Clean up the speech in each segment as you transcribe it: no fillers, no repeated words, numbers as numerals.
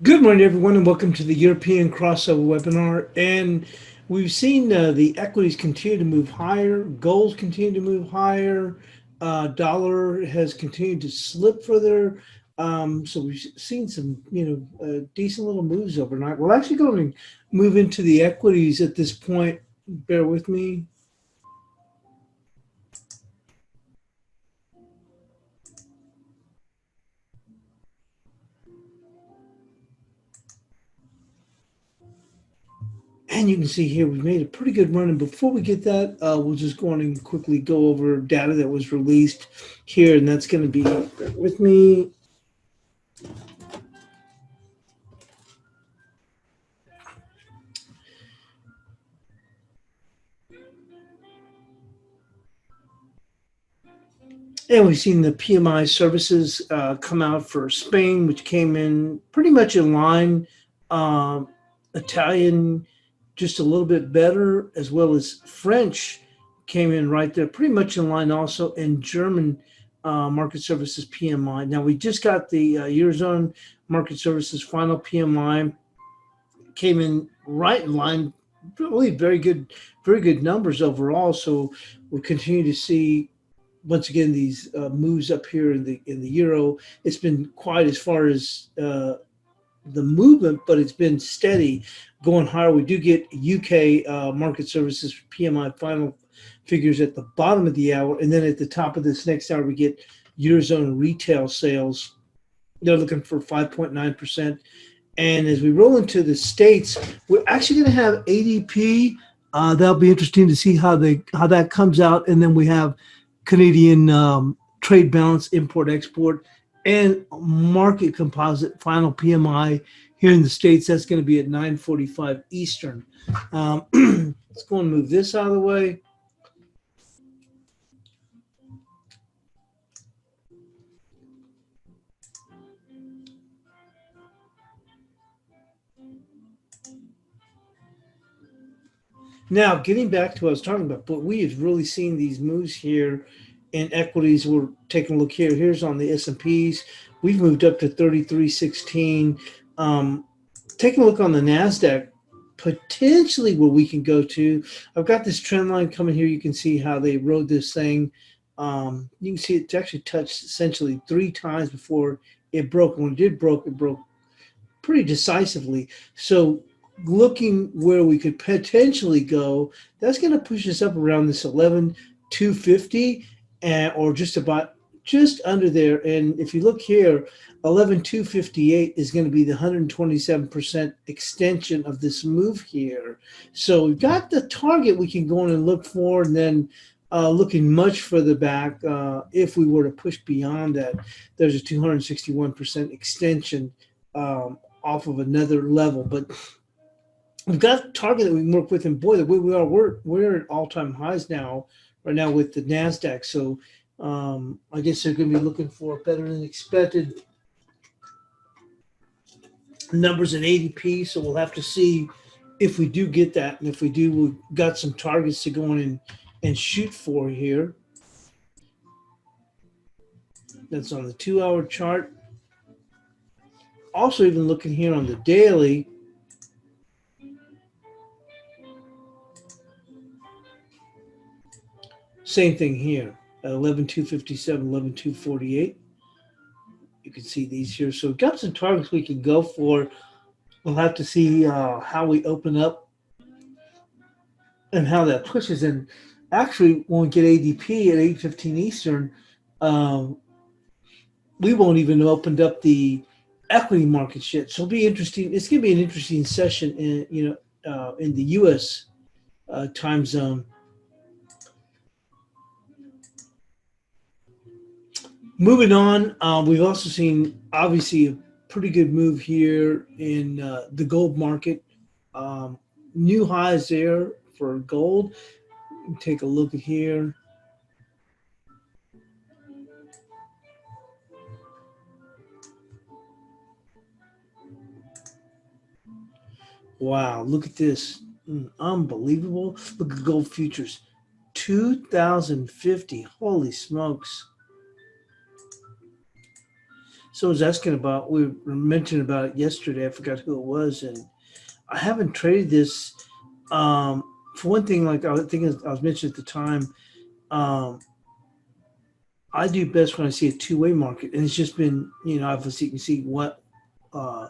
Good morning, everyone, and welcome to the European crossover webinar. And we've seen the equities continue to move higher, gold continue to move higher, dollar has continued to slip further. So we've seen some, decent little moves overnight. We're actually going to move into the equities at this point. Bear with me. And you can see here we've made a pretty good run. And before we get that, we'll just go on and quickly go over data that was released here. And that's going to be, bear with me. And we've seen the PMI services come out for Spain, which came in pretty much in line. Italian, just a little bit better, as well as French came in right there, pretty much in line also. And German market services PMI. Now, we just got the Eurozone market services final PMI, came in right in line, really very good numbers overall. So we continue to see once again these moves up here in the euro. It's been quiet as far as the movement, but it's been steady going higher. We do get UK market services PMI final figures at the bottom of the hour, and then at the top of this next hour we get Eurozone retail sales. They're looking for 5.9%. And as we roll into the States, we're actually going to have ADP. That'll be interesting to see how that comes out. And then we have Canadian trade balance, import, export, and market composite final PMI here in the States. That's going to be at 9:45 Eastern. Let's go and move this out of the way. Now, getting back to what I was talking about, but we have really seen these moves here in equities. We're taking a look here. Here's on the S&Ps. We've moved up to 3316. Taking a look on the NASDAQ, potentially where we can go to. I've got this trend line coming here. You can see how they rode this thing. You can see it actually touched essentially 3 times before it broke. When it broke pretty decisively. So looking where we could potentially go, that's going to push us up around this 11,250 or just under there. And if you look here, 11,258 is going to be the 127% extension of this move here. So we've got the target we can go in and look for, and then looking much further back, if we were to push beyond that, there's a 261% extension off of another level. But we've got a target that we can work with, and boy, the way we are, we're at all-time highs right now with the NASDAQ. So I guess they're going to be looking for better than expected numbers in ADP. So we'll have to see if we do get that, and if we do, we've got some targets to go in and shoot for here. That's on the 2-hour chart. Also, even looking here on the daily, same thing here, 11,257, 11,248. You can see these here. So we've got some targets we can go for. We'll have to see how we open up and how that pushes. And actually, when we get ADP at 8:15 Eastern, we won't even have opened up the equity markets yet. So it'll be interesting. It's going to be an interesting session in the U.S. Time zone. Moving on, we've also seen obviously a pretty good move here in the gold market. New highs there for gold. Take a look at here. Wow, look at this. Unbelievable. Look at gold futures. 2,050. Holy smokes. So I was asking about, we were mentioning about it yesterday. I forgot who it was, and I haven't traded this. Um, for one thing, like I think I was mentioning at the time, um, I do best when I see a two-way market, and it's just been, obviously you can see what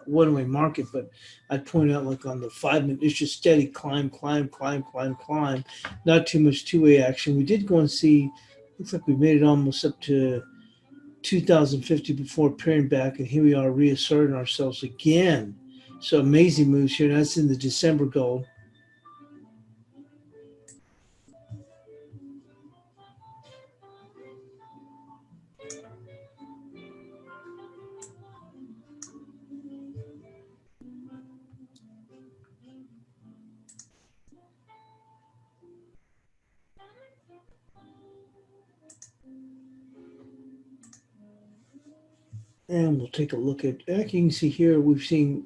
one-way market, but I point out like on the 5 minute, it's just steady climb, climb, climb, climb, climb. Not too much two-way action. We did go and see. Looks like we made it almost up to 2050 before paring back, and here we are reasserting ourselves again. So amazing moves here. That's in the December goal. And we'll take a look at, like you can see here, we've seen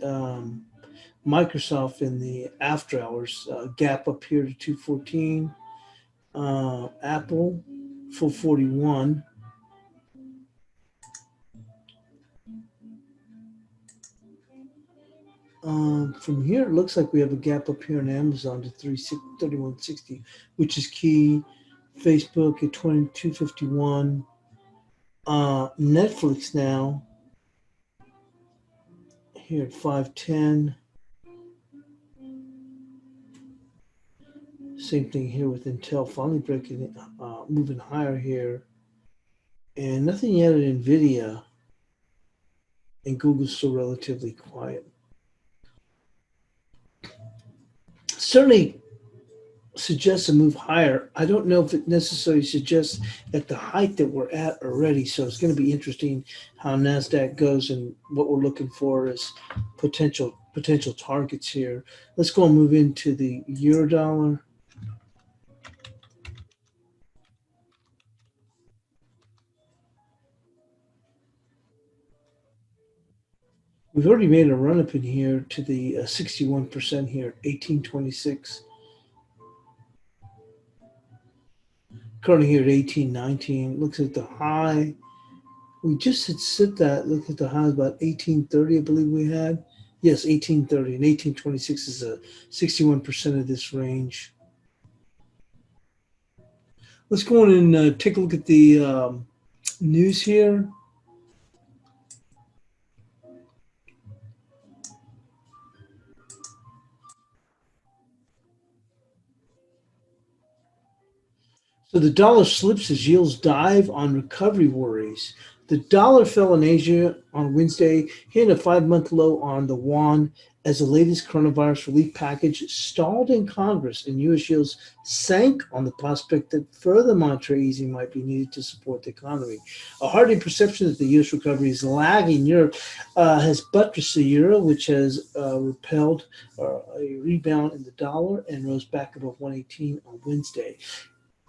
Microsoft in the after hours gap up here to 214. Apple 441. From here, it looks like we have a gap up here on Amazon to 3160, which is key. Facebook at 2251. Netflix now here at 510. Same thing here with Intel finally breaking, moving higher here. And nothing yet at NVIDIA. And Google's still relatively quiet. Certainly suggests a move higher. I don't know if it necessarily suggests at the height that we're at already. So it's going to be interesting how NASDAQ goes and what we're looking for as potential targets here. Let's go and move into the euro dollar. We've already made a run up in here to the 61% here, 1826. Currently here at 1819. Looks at the high. We just had set that. Look at the high, about 1830, I believe we had. Yes, 1830 and 1826 is a 61% of this range. Let's go on and take a look at the news here. So the dollar slips as yields dive on recovery worries. The dollar fell in Asia on Wednesday, hitting a 5-month low on the yuan as the latest coronavirus relief package stalled in Congress and U.S. yields sank on the prospect that further monetary easing might be needed to support the economy. A hardening perception that the U.S. recovery is lagging Europe has buttressed the euro, which has repelled a rebound in the dollar and rose back above 118 on Wednesday.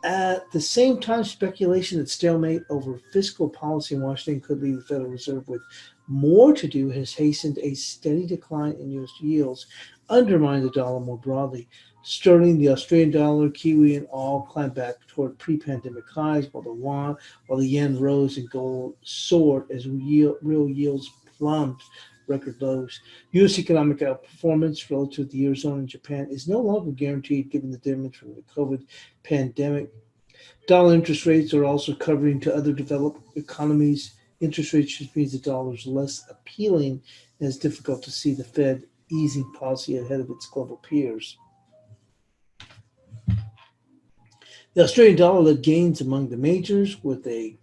At the same time, speculation that stalemate over fiscal policy in Washington could leave the Federal Reserve with more to do has hastened a steady decline in U.S. yields, undermining the dollar more broadly. Sterling, the Australian dollar, Kiwi, and all climbed back toward pre-pandemic highs, while the yen rose and gold soared as real yields plumbed record lows. U.S. economic outperformance relative to the Eurozone and Japan is no longer guaranteed given the damage from the COVID pandemic. Dollar interest rates are also covering to other developed economies. Interest rates just means the dollar is less appealing and it's difficult to see the Fed easing policy ahead of its global peers. The Australian dollar led gains among the majors with a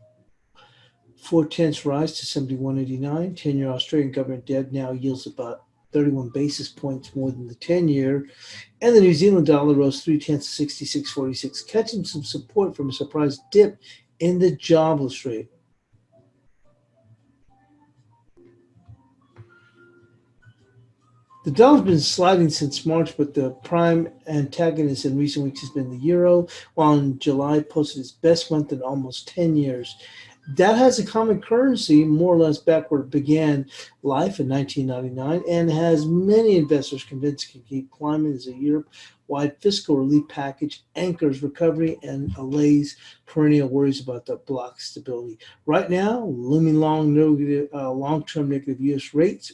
0.4 rise to 71.89. 10-year Australian government debt now yields about 31 basis points more than the 10-year. And the New Zealand dollar rose 0.3 to 66.46, catching some support from a surprise dip in the jobless rate. The dollar's been sliding since March, but the prime antagonist in recent weeks has been the euro, while in July posted its best month in almost 10 years. That has a common currency more or less back where it began life in 1999 and has many investors convinced it can keep climbing as Europe wide fiscal relief package anchors recovery and allays perennial worries about the bloc stability. Right now, looming long-term negative U.S. rates.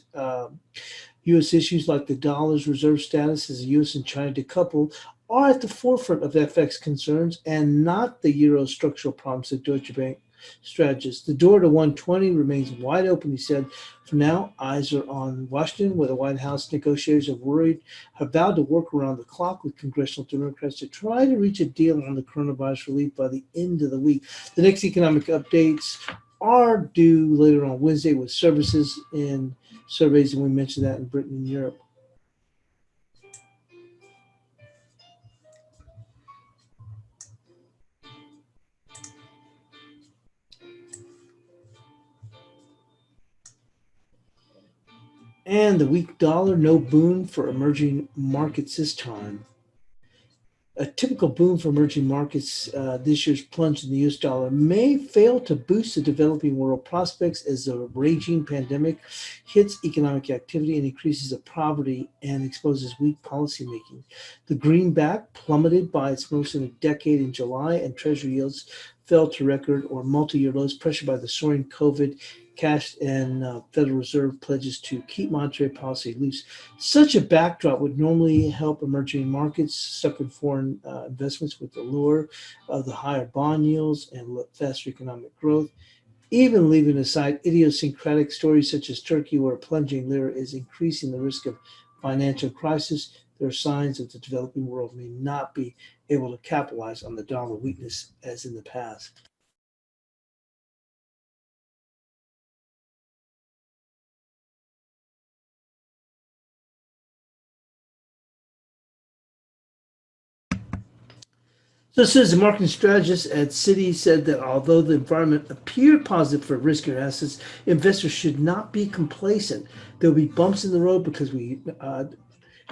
U.S. issues like the dollar's reserve status as the U.S. and China decouple are at the forefront of FX concerns and not the euro structural problems that Deutsche Bank strategist. The door to 120 remains wide open, he said. For now, eyes are on Washington, where the White House negotiators have vowed to work around the clock with congressional Democrats to try to reach a deal on the coronavirus relief by the end of the week. The next economic updates are due later on Wednesday with services and surveys, and we mentioned that in Britain and Europe. And the weak dollar, no boon for emerging markets this time. A typical boom for emerging markets, this year's plunge in the US dollar may fail to boost the developing world prospects as the raging pandemic hits economic activity and increases the poverty and exposes weak policymaking. The greenback plummeted by its most in a decade in July, and Treasury yields fell to record or multi-year lows, pressured by the soaring COVID cash and Federal Reserve pledges to keep monetary policy loose. Such a backdrop would normally help emerging markets stuck in foreign investments with the lure of the higher bond yields and faster economic growth. Even leaving aside idiosyncratic stories such as Turkey, where a plunging lira is increasing the risk of financial crisis, there are signs that the developing world may not be able to capitalize on the dollar weakness as in the past. So it says the marketing strategist at Citi said that although the environment appeared positive for riskier assets, investors should not be complacent. There'll be bumps in the road because we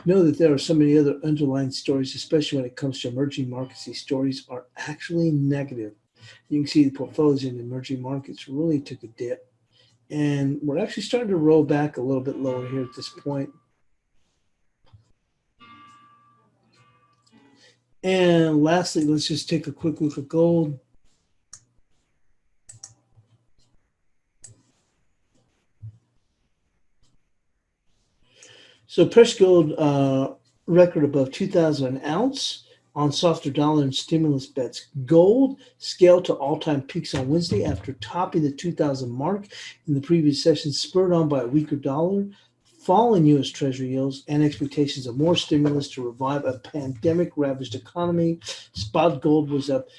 know that there are so many other underlying stories, especially when it comes to emerging markets. These stories are actually negative. You can see the portfolios in emerging markets really took a dip. And we're actually starting to roll back a little bit lower here at this point. And lastly, let's just take a quick look at gold. So precious gold record above 2,000 an ounce on softer dollar and stimulus bets. Gold scaled to all-time peaks on Wednesday after topping the 2,000 mark in the previous session, spurred on by a weaker dollar, falling U.S. Treasury yields, and expectations of more stimulus to revive a pandemic-ravaged economy. Spot gold was up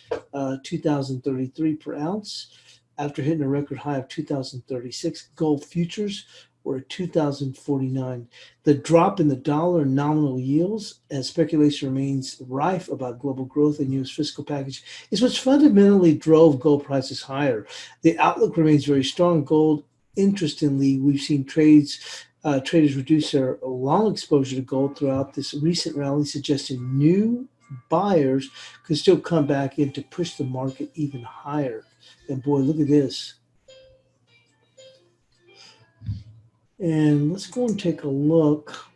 2,033 per ounce after hitting a record high of 2,036. Gold futures were at 2,049. The drop in the dollar and nominal yields, as speculation remains rife about global growth and U.S. fiscal package, is what fundamentally drove gold prices higher. The outlook remains very strong. Gold, interestingly, we've seen traders reduce their long exposure to gold throughout this recent rally, suggesting new buyers could still come back in to push the market even higher. And boy, look at this. And let's go and take a look.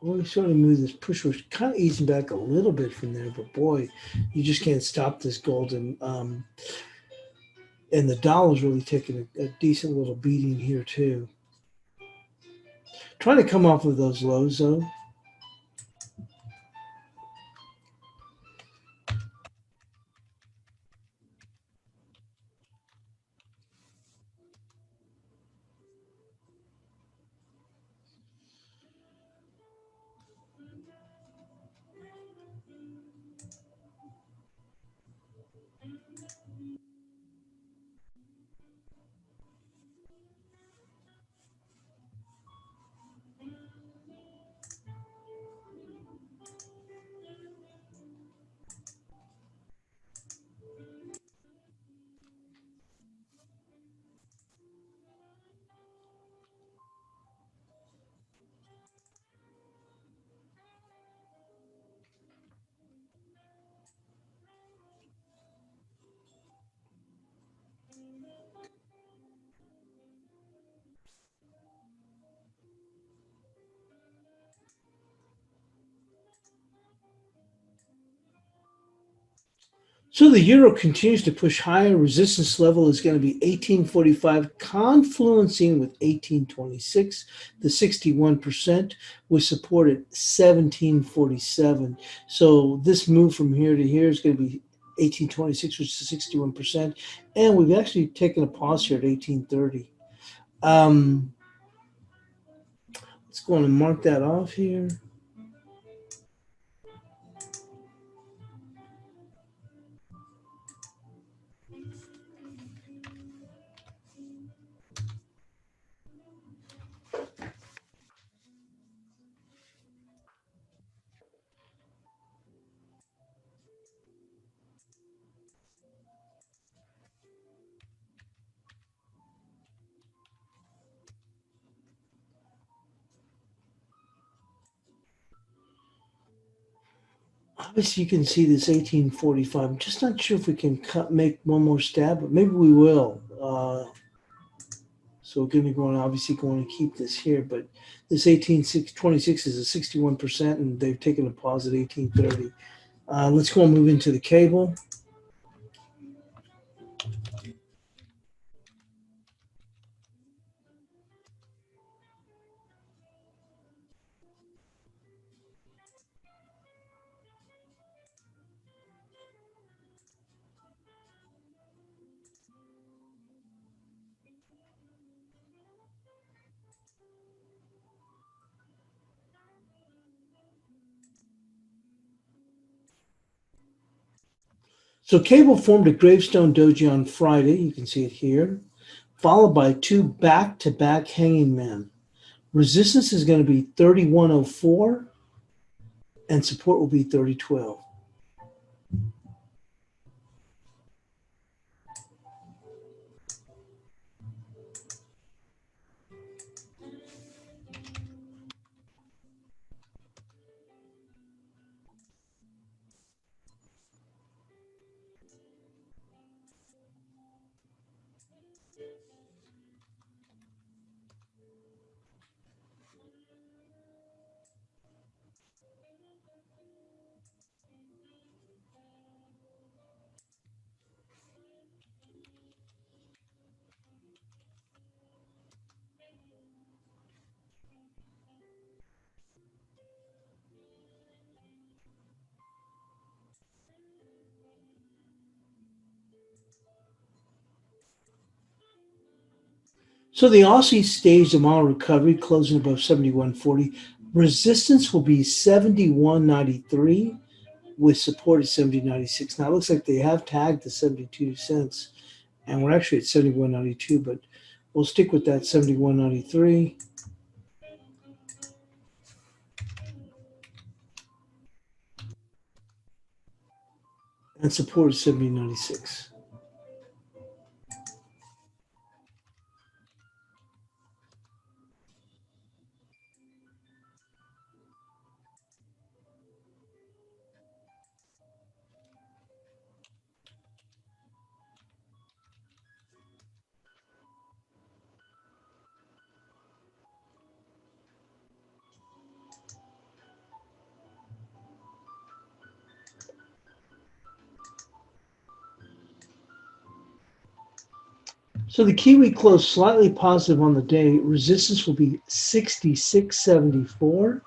Well, we sort of move this push. We're kind of easing back a little bit from there, but boy, you just can't stop this gold. And the dollar's really taking a decent little beating here too. Trying to come off of those lows though. So the euro continues to push higher. Resistance level is going to be 1845, confluencing with 1826, the 61%, with support at 1747. So this move from here to here is going to be 1826, which is 61%. And we've actually taken a pause here at 1830. Let's go on and mark that off here. Obviously, you can see this 1845. I'm just not sure if we can make one more stab, but maybe we will. So we're going to go obviously going to keep this here, but this 1826 is a 61%, and they've taken a pause at 1830. Let's go and move into the cable. So cable formed a gravestone doji on Friday. You can see it here, followed by two back-to-back hanging men. Resistance is going to be 3104, and support will be 3012. So the Aussie staged a mild recovery, closing above 71.40. Resistance will be 71.93 with support at 70.96. Now it looks like they have tagged the 72 cents, and we're actually at 71.92, but we'll stick with that 71.93. And support is 70.96. So the Kiwi closed slightly positive on the day. Resistance will be 66.74.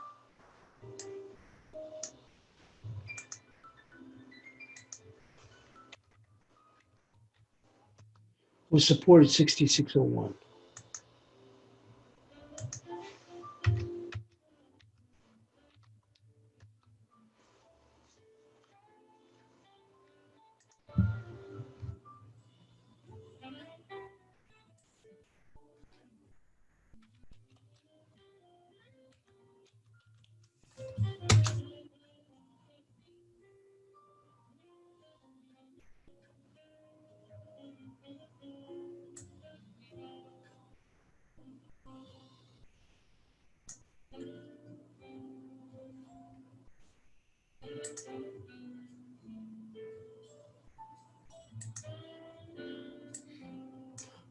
With support at 66.01.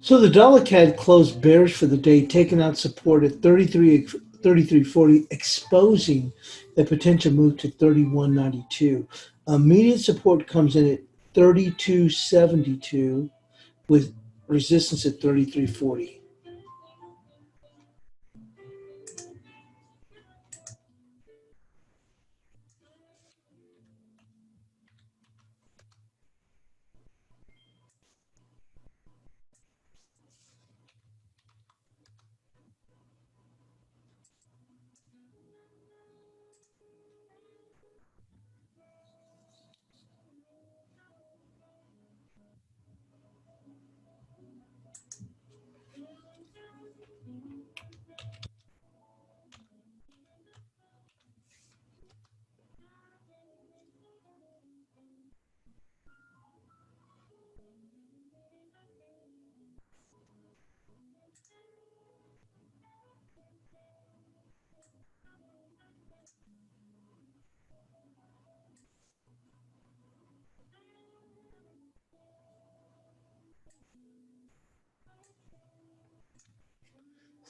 So the dollar CAD closed bearish for the day, taking out support at 33.40, exposing a potential move to 31.92. Immediate support comes in at 32.72 with resistance at 33.40.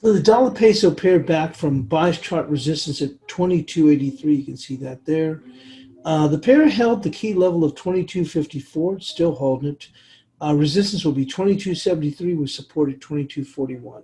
So the dollar peso pair back from bias chart resistance at 22.83. You can see that there. The pair held the key level of 22.54. Still holding it. Resistance will be 22.73 with support at 22.41.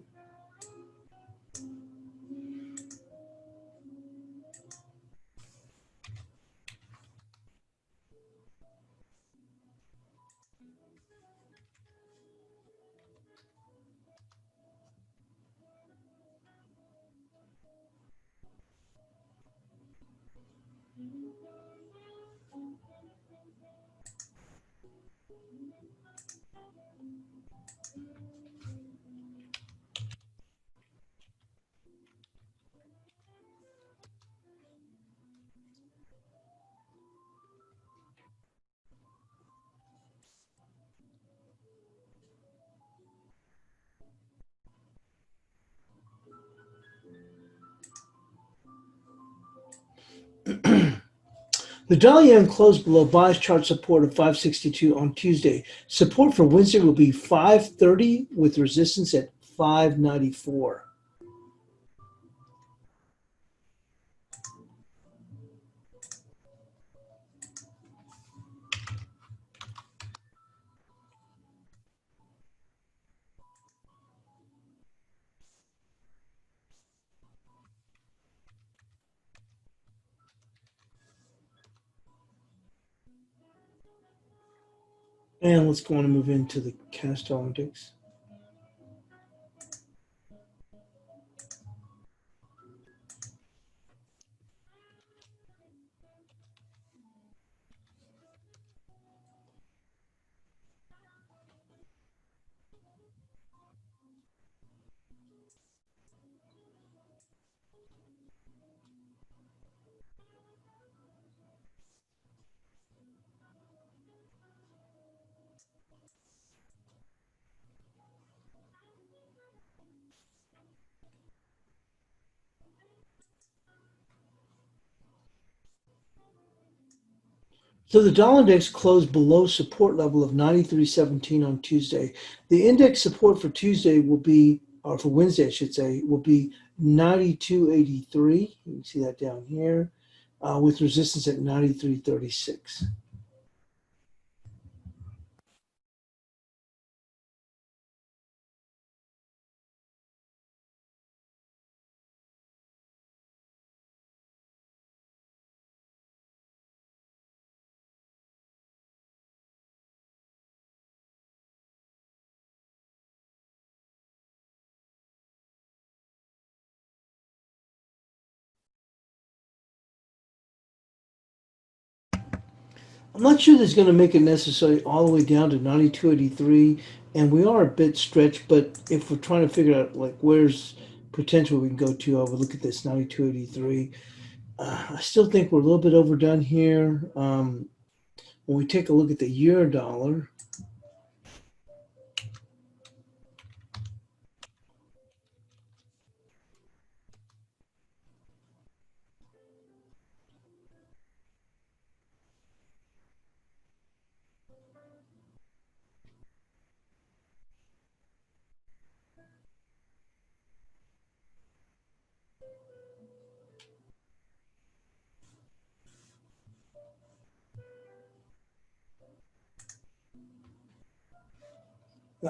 The dollar yen closed below bias chart support of 562 on Tuesday. Support for Wednesday will be 530 with resistance at 594. And let's go on and move into the cash dollar index. So the dollar index closed below support level of 93.17 on Tuesday. The index support for Tuesday will be, or for Wednesday, I should say, will be 92.83. You can see that down here with resistance at 93.36. I'm not sure that's going to make it necessarily all the way down to 92.83, and we are a bit stretched, but if we're trying to figure out like where's potential we can go to, I would look at this 92.83. I still think we're a little bit overdone here. When we take a look at the euro dollar,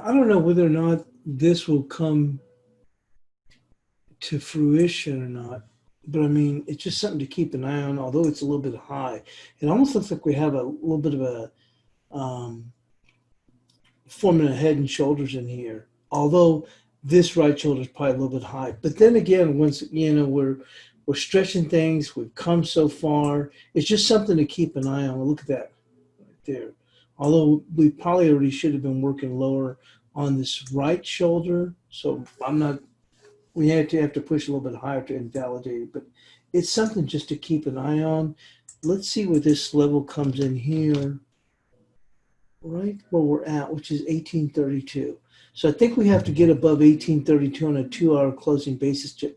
I don't know whether or not this will come to fruition or not, but I mean, it's just something to keep an eye on. Although it's a little bit high, it almost looks like we have a little bit of a forming a head and shoulders in here. Although this right shoulder is probably a little bit high, but then again, once we're stretching things, we've come so far. It's just something to keep an eye on. Look at that right there. Although we probably already should have been working lower on this right shoulder, so I'm not. We have to push a little bit higher to invalidate it, but it's something just to keep an eye on. Let's see where this level comes in here, right where we're at, which is 1832. So I think we have to get above 1832 on a 2-hour closing basis to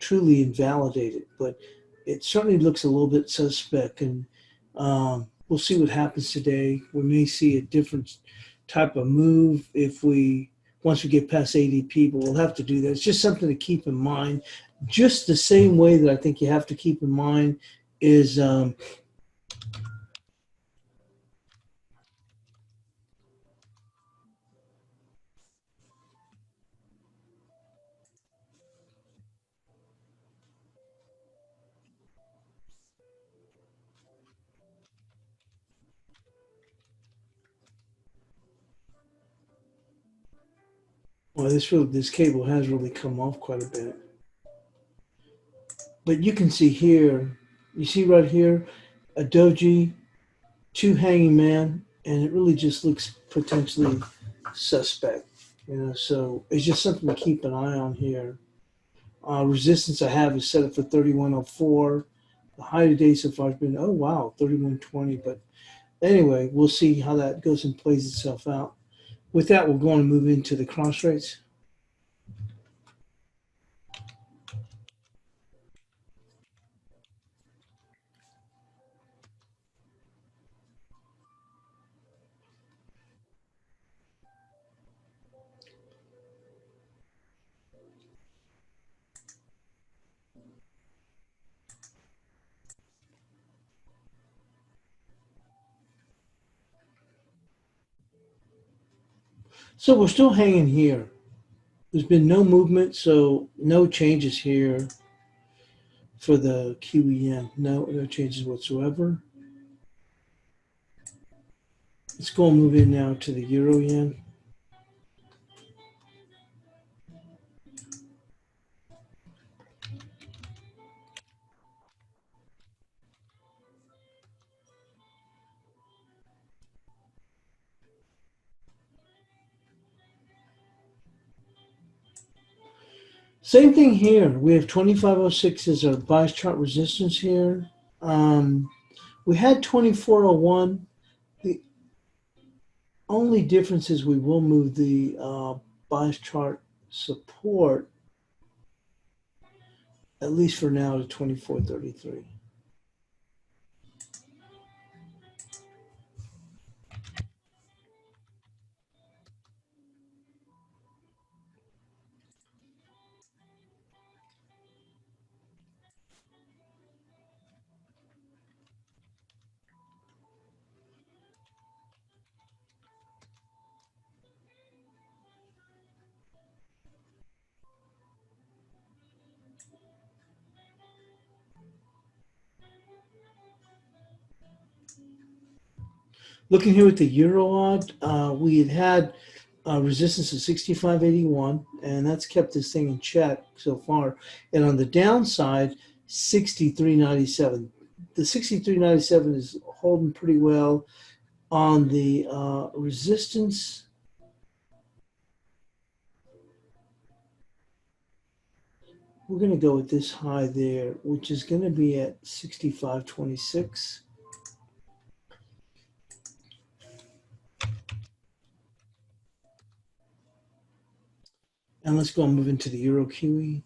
truly invalidate it. But it certainly looks a little bit suspect, and we'll see what happens today. We may see a different type of move if we once we get past ADP, but we'll have to do that. It's just something to keep in mind. Just the same way that I think you have to keep in mind is well, this cable has really come off quite a bit. But you can see here, you see right here, a doji, two hanging man, and it really just looks potentially suspect. So it's just something to keep an eye on here. Resistance I have is set up for 3104. The high today so far has been, oh wow, 3120. But anyway, we'll see how that goes and plays itself out. With that, we're going to move into the cross rates. So we're still hanging here. There's been no movement, so no changes here for the Kiwi yen. No changes whatsoever. Let's go and move in now to the euro yen. Same thing here. We have 2506 as our bias chart resistance here. Um, we had 2401. The only difference is we will move the bias chart support, at least for now, to 2433. Looking here at the euro odd, we had resistance of 65.81, and that's kept this thing in check so far. And on the downside, 63.97. The 63.97 is holding pretty well. On the resistance, we're going to go with this high there, which is going to be at 65.26. And let's go and move into the euro Kiwi.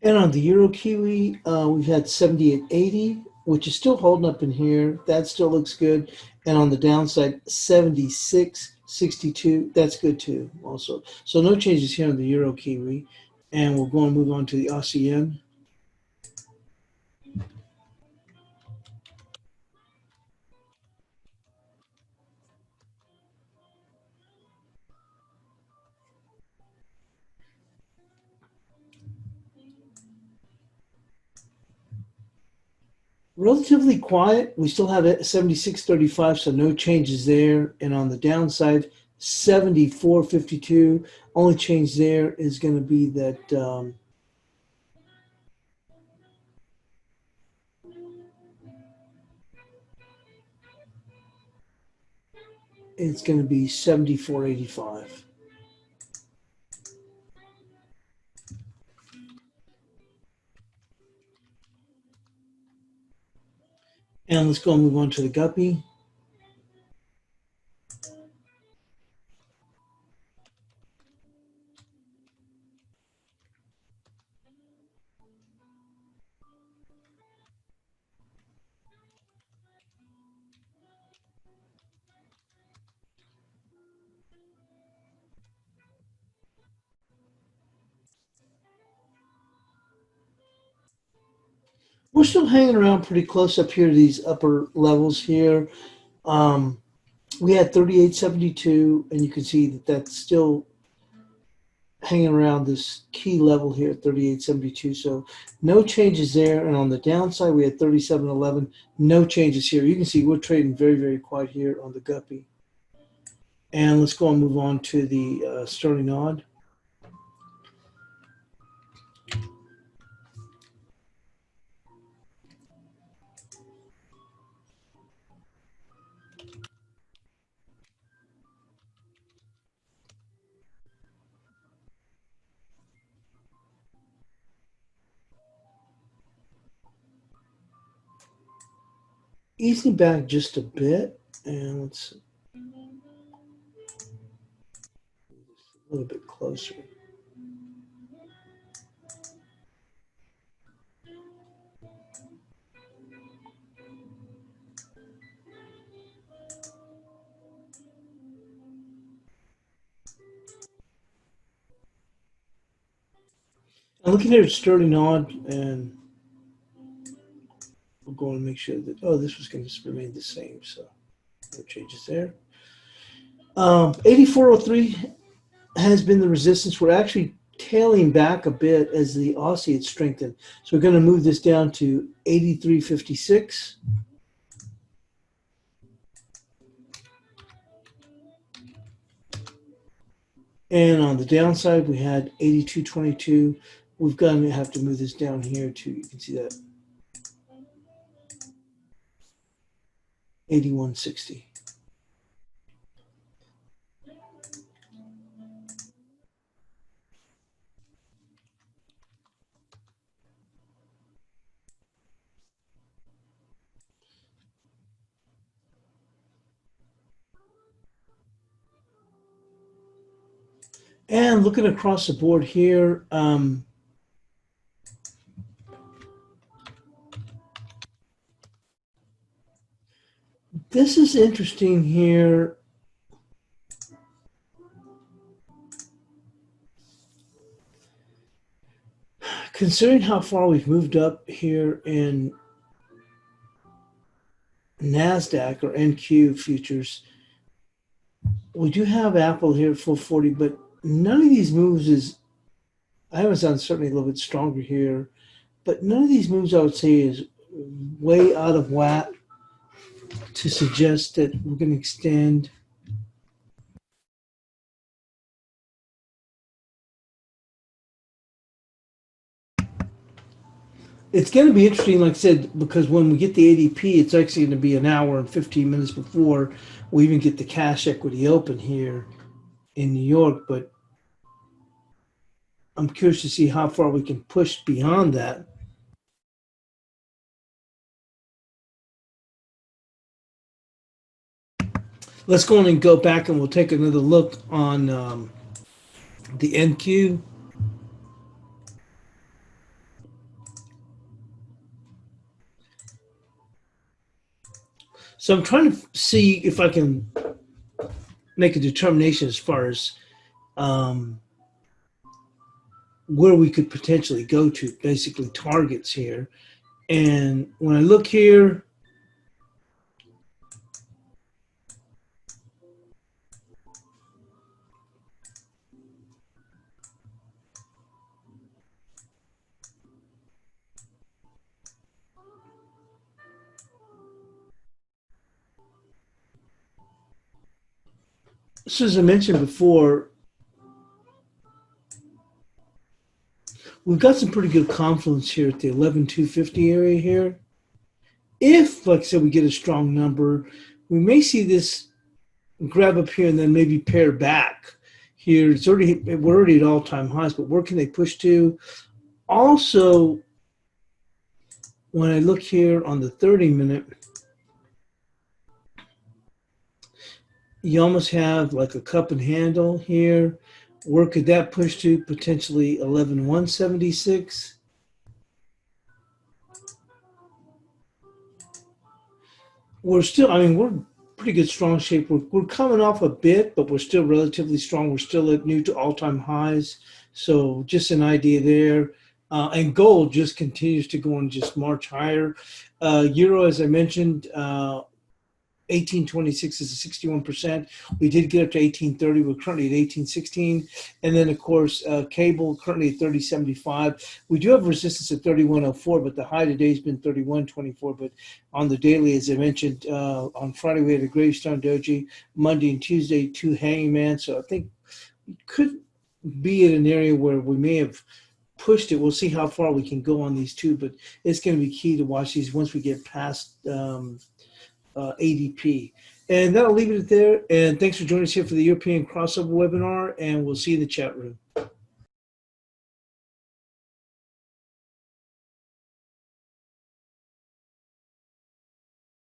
And on the Euro Kiwi, we've had 78.80, which is still holding up in here. That still looks good. And on the downside, 76.62. That's good too, also. So no changes here on the Euro Kiwi. And we're going to move on to the Aussie yen. Relatively quiet. We still have it 76.35, so no changes there. And on the downside, 74.52. Only change there is going to be that it's going to be 74.85. And let's go and move on to the guppy. We're still hanging around pretty close up here to these upper levels here. We had 38.72, and you can see that that's still hanging around this key level here at 38.72. So no changes there. And on the downside, we had 37.11. No changes here. You can see we're trading very, very quiet here on the guppy. And let's go and move on to the sterling odd. Easing back just a bit, and let's a little bit closer. I'm looking here at sterling odd, and we're going to make sure that, oh, this was going to remain the same, so no changes there. 84.03 has been the resistance. We're actually tailing back a bit as the Aussie had strengthened. So we're going to move this down to 83.56. And on the downside, we had 82.22. We've got to have to move this down here to, you can see that, 81.60. And looking across the board here, this is interesting here. Considering how far we've moved up here in NASDAQ or NQ futures, we do have Apple here at 440, but none of these moves is, Amazon's certainly a little bit stronger here, but none of these moves I would say is way out of whack to suggest that we're going to extend. It's going to be interesting, like I said, because when we get the ADP, it's actually going to be an hour and 15 minutes before we even get the cash equity open here in New York. But I'm curious to see how far we can push beyond that. Let's go on and go back and we'll take another look on the NQ. So I'm trying to see if I can make a determination as far as where we could potentially go to, basically targets here. And when I look here, so as I mentioned before, we've got some pretty good confluence here at the 11,250 area here. If, like I said, we get a strong number, we may see this grab up here and then maybe pair back here. We're already at all-time highs, but where can they push to? Also, when I look here on the 30-minute, you almost have like a cup and handle here. Where could that push to? Potentially 11,176. We're still, I mean, we're pretty good, strong shape. We're coming off a bit, but we're still relatively strong. We're still at new to all-time highs. So just an idea there. And gold just continues to go and just march higher. Euro, as I mentioned, 1826 is a 61%. We did get up to 1830. We're currently at 1816. And then, of course, cable currently at 3075. We do have resistance at 3104, but the high today has been 3124. But on the daily, as I mentioned, on Friday we had a gravestone doji. Monday and Tuesday, 2 hanging man. So I think we could be in an area where we may have pushed it. We'll see how far we can go on these two, but it's going to be key to watch these once we get past ADP. And that'll leave it there. And thanks for joining us here for the European crossover webinar. And we'll see you in the chat room.